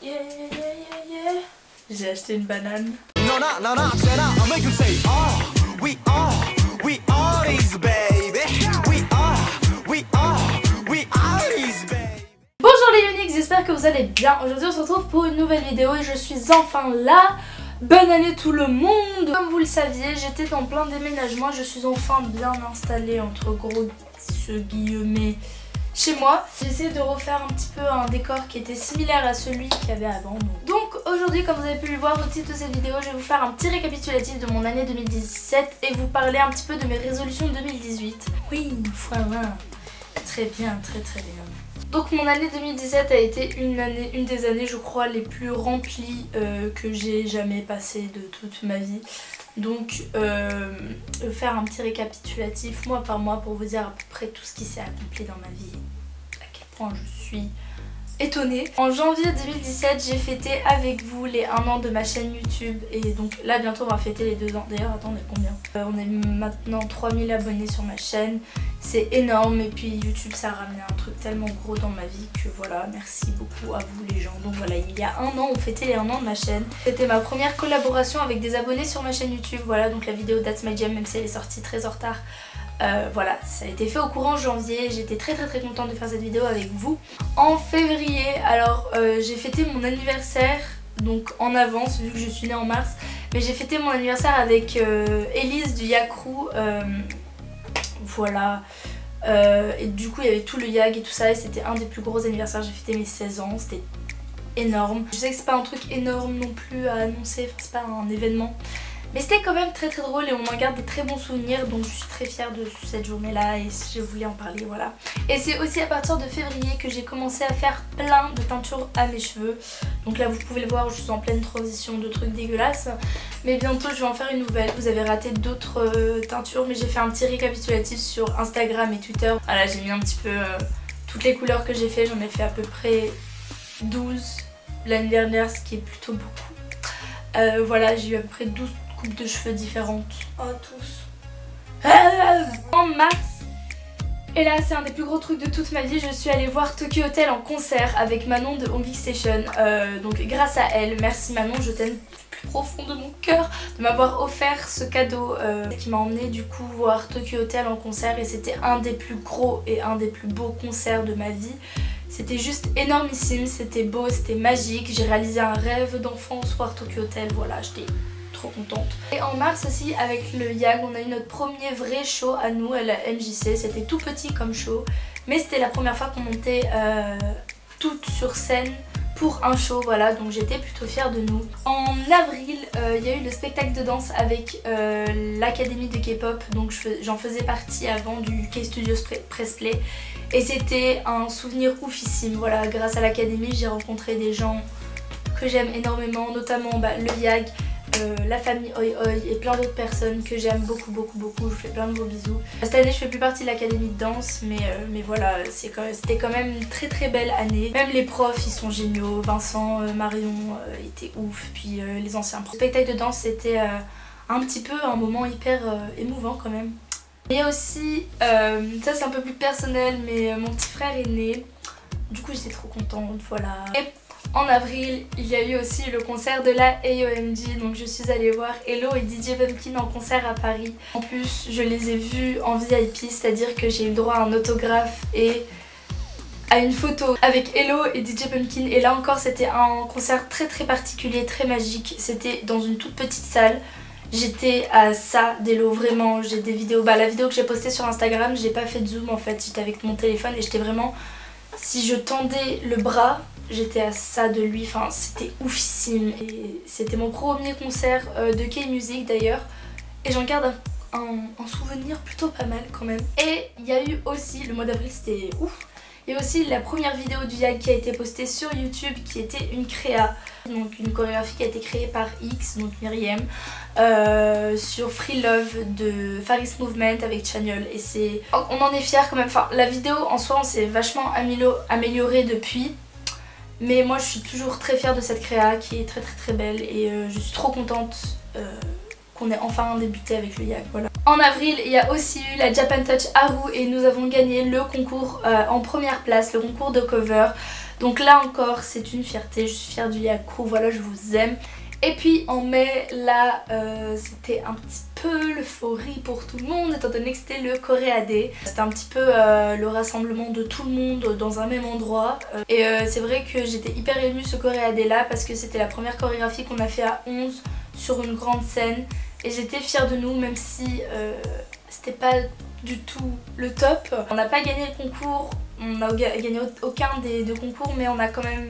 Yeah, yeah, yeah, yeah, yeah. J'ai acheté une banane. Bonjour les uniques, j'espère que vous allez bien. Aujourd'hui on se retrouve pour une nouvelle vidéo et je suis enfin là. Bonne année tout le monde. Comme vous le saviez, j'étais dans plein déménagements. Je suis enfin bien installée entre gros guillemets chez moi. J'ai essayé de refaire un petit peu un décor qui était similaire à celui qu'il y avait avant. Donc aujourd'hui, comme vous avez pu le voir au titre de cette vidéo, je vais vous faire un petit récapitulatif de mon année 2017 et vous parler un petit peu de mes résolutions 2018. Oui, voilà. Très bien, très bien. Donc mon année 2017 a été une des années je crois les plus remplies que j'ai jamais passées de toute ma vie. Donc faire un petit récapitulatif mois par mois pour vous dire à peu près tout ce qui s'est accompli dans ma vie, à quel point je suis étonnée. En janvier 2017 j'ai fêté avec vous les 1 an de ma chaîne YouTube et donc là bientôt on va fêter les 2 ans. D'ailleurs attendez combien on est maintenant 3000 abonnés sur ma chaîne, c'est énorme et puis YouTube ça a ramené un truc tellement gros dans ma vie que voilà, merci beaucoup à vous les gens. Donc voilà, il y a 1 an on fêtait les 1 an de ma chaîne. C'était ma première collaboration avec des abonnés sur ma chaîne YouTube, voilà, donc la vidéo That's My Jam, même si elle est sortie très en retard. Voilà, ça a été fait au courant janvier, j'étais très contente de faire cette vidéo avec vous. En février, alors j'ai fêté mon anniversaire, donc en avance vu que je suis née en mars, mais j'ai fêté mon anniversaire avec Elise du Yakrou, voilà, et du coup il y avait tout le YAG et tout ça et c'était un des plus gros anniversaires, j'ai fêté mes 16 ans, c'était énorme. Je sais que c'est pas un truc énorme non plus à annoncer, c'est pas un événement. Mais c'était quand même très drôle et on en garde des très bons souvenirs, donc je suis très fière de cette journée là et je voulais en parler, voilà. Et c'est aussi à partir de février que j'ai commencé à faire plein de teintures à mes cheveux. Donc là vous pouvez le voir, je suis en pleine transition de trucs dégueulasses. Mais bientôt je vais en faire une nouvelle. Vous avez raté d'autres teintures mais j'ai fait un petit récapitulatif sur Instagram et Twitter. Voilà, j'ai mis un petit peu toutes les couleurs que j'ai fait, j'en ai fait à peu près 12 l'année dernière, ce qui est plutôt beaucoup. Voilà, j'ai eu à peu près 12 coupes de cheveux différentes. Oh tous. En mars. Et là c'est un des plus gros trucs de toute ma vie, je suis allée voir Tokyo Hotel en concert avec Manon de Home Geek Station. Donc grâce à elle, merci Manon, je t'aime du plus profond de mon cœur de m'avoir offert ce cadeau qui m'a emmené du coup voir Tokyo Hotel en concert et c'était un des plus gros et un des plus beaux concerts de ma vie. C'était juste énormissime, c'était beau, c'était magique, j'ai réalisé un rêve d'enfance voir Tokyo Hotel, voilà, j'étais trop contente. Et en mars aussi avec le YAG on a eu notre premier vrai show à nous à la MJC, c'était tout petit comme show mais c'était la première fois qu'on montait toutes sur scène pour un show, voilà, donc j'étais plutôt fière de nous. En avril il y a eu le spectacle de danse avec l'académie de K-pop, donc j'en faisais partie avant du K-Studios Press Play et c'était un souvenir oufissime, voilà, grâce à l'académie j'ai rencontré des gens que j'aime énormément, notamment le YAG, la famille Oi Oi et plein d'autres personnes que j'aime beaucoup, je vous fais plein de gros bisous. Cette année je fais plus partie de l'académie de danse mais voilà, c'était quand même une très belle année. Même les profs ils sont géniaux, Vincent, Marion étaient ouf, puis les anciens profs. Le spectacle de danse c'était un petit peu un moment hyper émouvant quand même. Il y a aussi, ça c'est un peu plus personnel mais mon petit frère est né, du coup j'étais trop contente, voilà. Et en avril, il y a eu aussi le concert de la AOMG, donc je suis allée voir Hello et DJ Pumpkin en concert à Paris. En plus, je les ai vus en VIP, c'est-à-dire que j'ai eu le droit à un autographe et à une photo avec Hello et DJ Pumpkin. Et là encore, c'était un concert très particulier, très magique. C'était dans une toute petite salle. J'étais à ça d'Hello, vraiment. J'ai des vidéos, la vidéo que j'ai postée sur Instagram, j'ai pas fait de zoom en fait, j'étais avec mon téléphone et j'étais vraiment... Si je tendais le bras, j'étais à ça de lui, enfin c'était oufissime. Et c'était mon premier concert de K-Music d'ailleurs. Et j'en garde un souvenir plutôt pas mal quand même. Et il y a eu aussi, le mois d'avril c'était ouf. Il y a aussi la première vidéo du YAG qui a été postée sur YouTube qui était une créa, donc une chorégraphie qui a été créée par X, donc Myriam, sur Free Love de Faris Movement avec Chaniol et c'est... On en est fiers quand même, enfin la vidéo en soi on s'est vachement amélioré depuis, mais moi je suis toujours très fière de cette créa qui est très belle et je suis trop contente qu'on ait enfin débuté avec le YAG, voilà. En avril, il y a aussi eu la Japan Touch Haru et nous avons gagné le concours en première place, le concours de cover. Donc là encore c'est une fierté, je suis fière du Yag Crew, voilà je vous aime. Et puis en mai, là, c'était un petit peu l'euphorie pour tout le monde étant donné que c'était le Corée Day. C'était un petit peu le rassemblement de tout le monde dans un même endroit. Et c'est vrai que j'étais hyper émue ce Corée Day là parce que c'était la première chorégraphie qu'on a fait à 11 sur une grande scène. Et j'étais fière de nous même si c'était pas du tout le top. On n'a pas gagné le concours, on n'a gagné aucun des deux concours mais on a quand même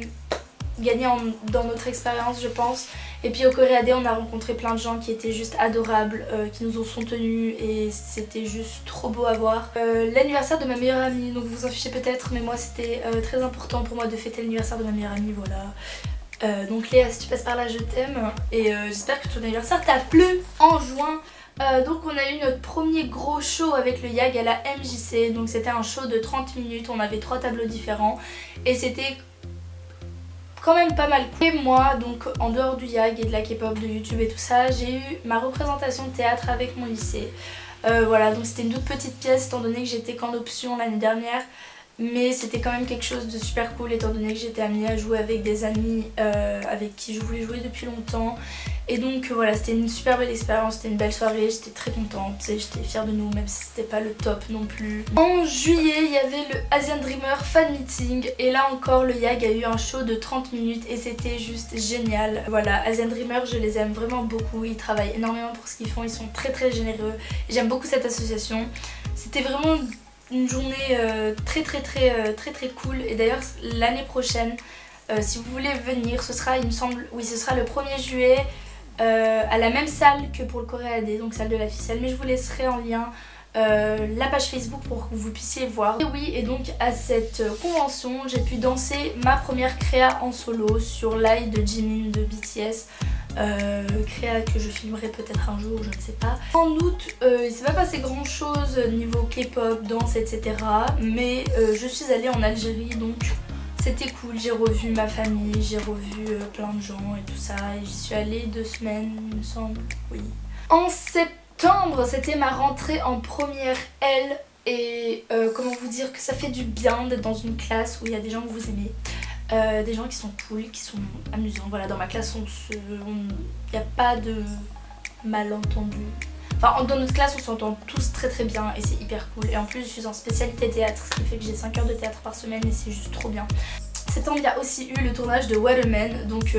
gagné dans notre expérience je pense. Et puis au Corée Day on a rencontré plein de gens qui étaient juste adorables, qui nous en sont tenus et c'était juste trop beau à voir. L'anniversaire de ma meilleure amie, donc vous vous en fichez peut-être mais moi c'était très important pour moi de fêter l'anniversaire de ma meilleure amie, voilà. Donc Léa, si tu passes par là je t'aime et j'espère que ton anniversaire t'a plu en juin. Donc on a eu notre premier gros show avec le Yag à la MJC, donc c'était un show de 30 minutes, on avait 3 tableaux différents et c'était quand même pas mal. Et moi, donc en dehors du Yag et de la K-pop, de YouTube et tout ça, j'ai eu ma représentation de théâtre avec mon lycée. Voilà, donc c'était une toute petite pièce étant donné que j'étais qu'en option l'année dernière. Mais c'était quand même quelque chose de super cool étant donné que j'étais amenée à jouer avec des amis avec qui je voulais jouer depuis longtemps. Et donc voilà, c'était une super belle expérience, c'était une belle soirée, j'étais très contente, j'étais fière de nous même si c'était pas le top non plus. En juillet, il y avait le Asian Dreamer Fan Meeting et là encore le Yag a eu un show de 30 minutes et c'était juste génial. Voilà, Asian Dreamer, je les aime vraiment beaucoup, ils travaillent énormément pour ce qu'ils font, ils sont très généreux. J'aime beaucoup cette association, c'était vraiment une journée très cool et d'ailleurs l'année prochaine si vous voulez venir ce sera il me semble, oui ce sera le 1er juillet à la même salle que pour le Corée Day, donc salle de la ficelle, mais je vous laisserai en lien la page Facebook pour que vous puissiez voir. Et oui, et donc à cette convention j'ai pu danser ma première créa en solo sur l'I de Jimin de BTS. Créa que je filmerai peut-être un jour, je ne sais pas. En août, il s'est pas passé grand chose niveau K-pop, danse, etc. Mais je suis allée en Algérie donc c'était cool. J'ai revu ma famille, j'ai revu plein de gens et tout ça. Et j'y suis allée 2 semaines, il me semble, oui. En septembre, c'était ma rentrée en première L. Et comment vous dire que ça fait du bien d'être dans une classe où il y a des gens que vous aimez. Des gens qui sont cool, qui sont amusants. Voilà, dans ma classe, il n'y a pas de malentendus. Enfin, dans notre classe, on s'entend tous très bien et c'est hyper cool. Et en plus, je suis en spécialité théâtre, ce qui fait que j'ai 5 heures de théâtre par semaine et c'est juste trop bien. Septembre, il y a aussi eu le tournage de Waterman, donc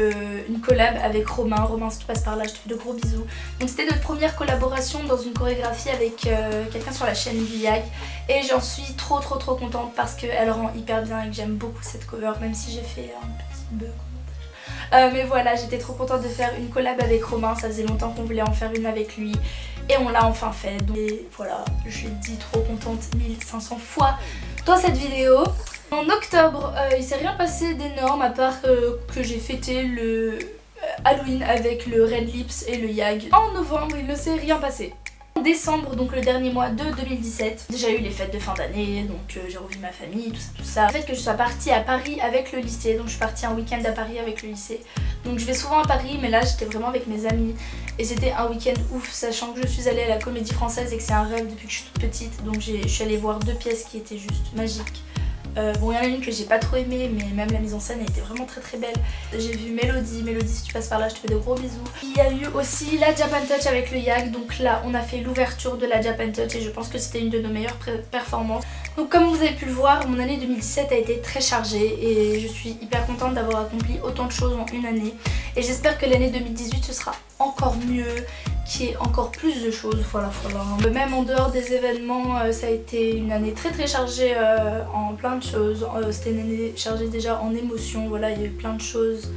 une collab avec Romain. Romain, si tu passes par là, je te fais de gros bisous. Donc c'était notre première collaboration dans une chorégraphie avec quelqu'un sur la chaîne du Yag. Et j'en suis trop contente parce qu'elle rend hyper bien et que j'aime beaucoup cette cover, même si j'ai fait un petit bug au montage. Mais voilà, j'étais trop contente de faire une collab avec Romain, ça faisait longtemps qu'on voulait en faire une avec lui. Et on l'a enfin fait, donc voilà, je l'ai dit trop contente 1500 fois dans cette vidéo. En octobre, il s'est rien passé d'énorme à part que j'ai fêté le Halloween avec le Red Lips et le Yag. En novembre, il ne s'est rien passé. En décembre, donc le dernier mois de 2017, déjà eu les fêtes de fin d'année, donc j'ai revu ma famille, tout ça. Le fait que je sois partie à Paris avec le lycée, donc je suis partie un week-end à Paris avec le lycée. Donc je vais souvent à Paris, mais là j'étais vraiment avec mes amis et c'était un week-end ouf, sachant que je suis allée à la Comédie Française et que c'est un rêve depuis que je suis toute petite. Donc je suis allée voir 2 pièces qui étaient juste magiques. Bon, il y en a une que j'ai pas trop aimée, mais même la mise en scène elle était vraiment très belle. J'ai vu Mélodie, si tu passes par là je te fais de gros bisous. Il y a eu aussi la Japan Touch avec le Yag, donc là on a fait l'ouverture de la Japan Touch et je pense que c'était une de nos meilleures performances. Donc comme vous avez pu le voir, mon année 2017 a été très chargée et je suis hyper contente d'avoir accompli autant de choses en une année. Et j'espère que l'année 2018 ce sera encore mieux, qu'il y ait encore plus de choses, voilà. Même en dehors des événements, ça a été une année très chargée en plein de choses. C'était une année chargée déjà en émotions, voilà, il y a eu plein de choses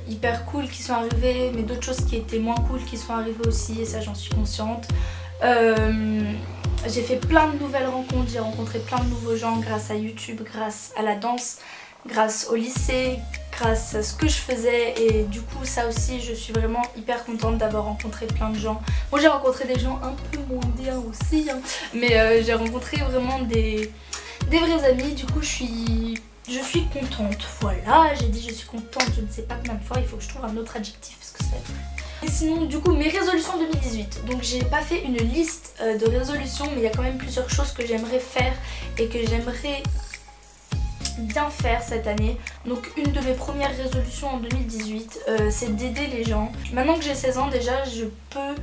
hyper cool qui sont arrivées, mais d'autres choses qui étaient moins cool qui sont arrivées aussi et ça j'en suis consciente. J'ai fait plein de nouvelles rencontres, j'ai rencontré plein de nouveaux gens grâce à YouTube, grâce à la danse, grâce au lycée, grâce à ce que je faisais et du coup ça aussi je suis vraiment hyper contente d'avoir rencontré plein de gens. Bon, j'ai rencontré des gens un peu moins bien aussi hein, mais j'ai rencontré vraiment des vrais amis, du coup je suis contente, voilà, j'ai dit je suis contente, je ne sais pas combien de fois, il faut que je trouve un autre adjectif parce que ça va être... Et sinon du coup mes résolutions 2018, donc j'ai pas fait une liste de résolutions mais il y a quand même plusieurs choses que j'aimerais faire et que j'aimerais bien faire cette année. Donc une de mes premières résolutions en 2018, c'est d'aider les gens. Maintenant que j'ai 16 ans déjà, je peux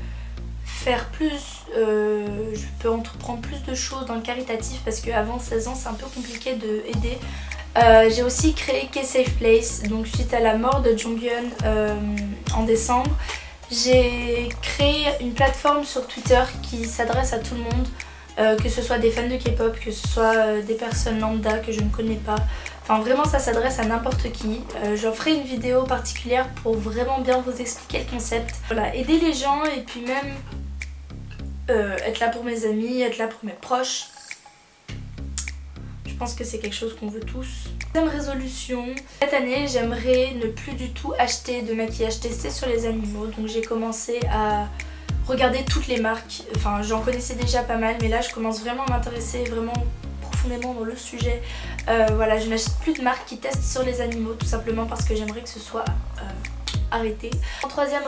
faire plus, je peux entreprendre plus de choses dans le caritatif parce qu'avant 16 ans c'est un peu compliqué de aider. J'ai aussi créé K-Safe Place, donc suite à la mort de Jonghyun en décembre. J'ai créé une plateforme sur Twitter qui s'adresse à tout le monde, que ce soit des fans de K-pop, que ce soit des personnes lambda que je ne connais pas. Enfin vraiment ça s'adresse à n'importe qui. J'en ferai une vidéo particulière pour vraiment bien vous expliquer le concept. Voilà, aider les gens et puis même être là pour mes amis, être là pour mes proches. Je pense que c'est quelque chose qu'on veut tous. Deuxième résolution, cette année j'aimerais ne plus du tout acheter de maquillage testé sur les animaux. Donc j'ai commencé à regarder toutes les marques. Enfin j'en connaissais déjà pas mal mais là je commence vraiment à m'intéresser vraiment profondément dans le sujet. Voilà, je n'achète plus de marques qui testent sur les animaux tout simplement parce que j'aimerais que ce soit arrêté. En troisième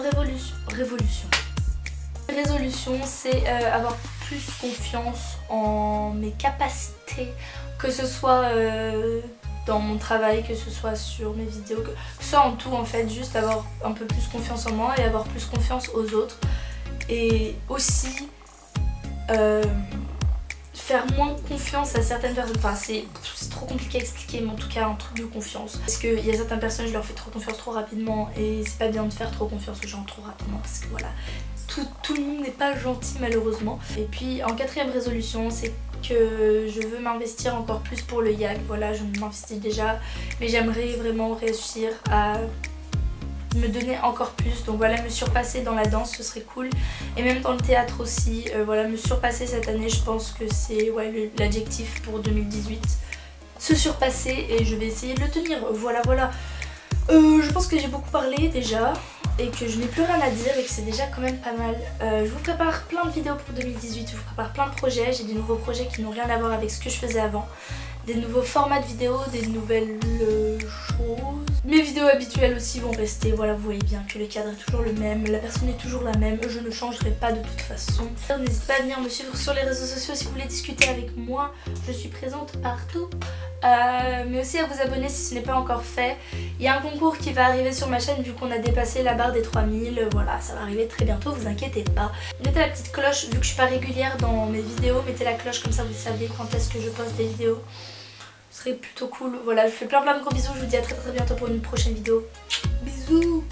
résolution, c'est avoir plus confiance en mes capacités, que ce soit dans mon travail, que ce soit sur mes vidéos, que ce soit en tout en fait, juste avoir un peu plus confiance en moi et avoir plus confiance aux autres. Et aussi faire moins confiance à certaines personnes. Enfin c'est trop compliqué à expliquer mais en tout cas un truc de confiance. Parce qu'il y a certaines personnes je leur fais trop confiance trop rapidement et c'est pas bien de faire trop confiance aux gens trop rapidement parce que voilà, tout le monde n'est pas gentil malheureusement. Et puis en quatrième résolution c'est que je veux m'investir encore plus pour le YAG. Voilà, je m'investis déjà mais j'aimerais vraiment réussir à me donner encore plus. Donc voilà, me surpasser dans la danse ce serait cool et même dans le théâtre aussi. Voilà, me surpasser cette année je pense que c'est ouais, l'adjectif pour 2018. Se surpasser et je vais essayer de le tenir. Voilà. Je pense que j'ai beaucoup parlé déjà et que je n'ai plus rien à dire et que c'est déjà quand même pas mal. Je vous prépare plein de vidéos pour 2018, je vous prépare plein de projets. J'ai des nouveaux projets qui n'ont rien à voir avec ce que je faisais avant. Des nouveaux formats de vidéos, des nouvelles choses. Mes vidéos habituelles aussi vont rester. Voilà, vous voyez bien que le cadre est toujours le même, la personne est toujours la même, je ne changerai pas de toute façon. N'hésitez pas à venir me suivre sur les réseaux sociaux si vous voulez discuter avec moi, je suis présente partout. Mais aussi à vous abonner si ce n'est pas encore fait. Il y a un concours qui va arriver sur ma chaîne vu qu'on a dépassé la barre des 3000. Voilà, ça va arriver très bientôt, vous inquiétez pas. Mettez la petite cloche, vu que je suis pas régulière dans mes vidéos, mettez la cloche comme ça vous savez quand est-ce que je poste des vidéos. Ce serait plutôt cool. Voilà, je vous fais plein de gros bisous, je vous dis à très bientôt pour une prochaine vidéo. Bisous.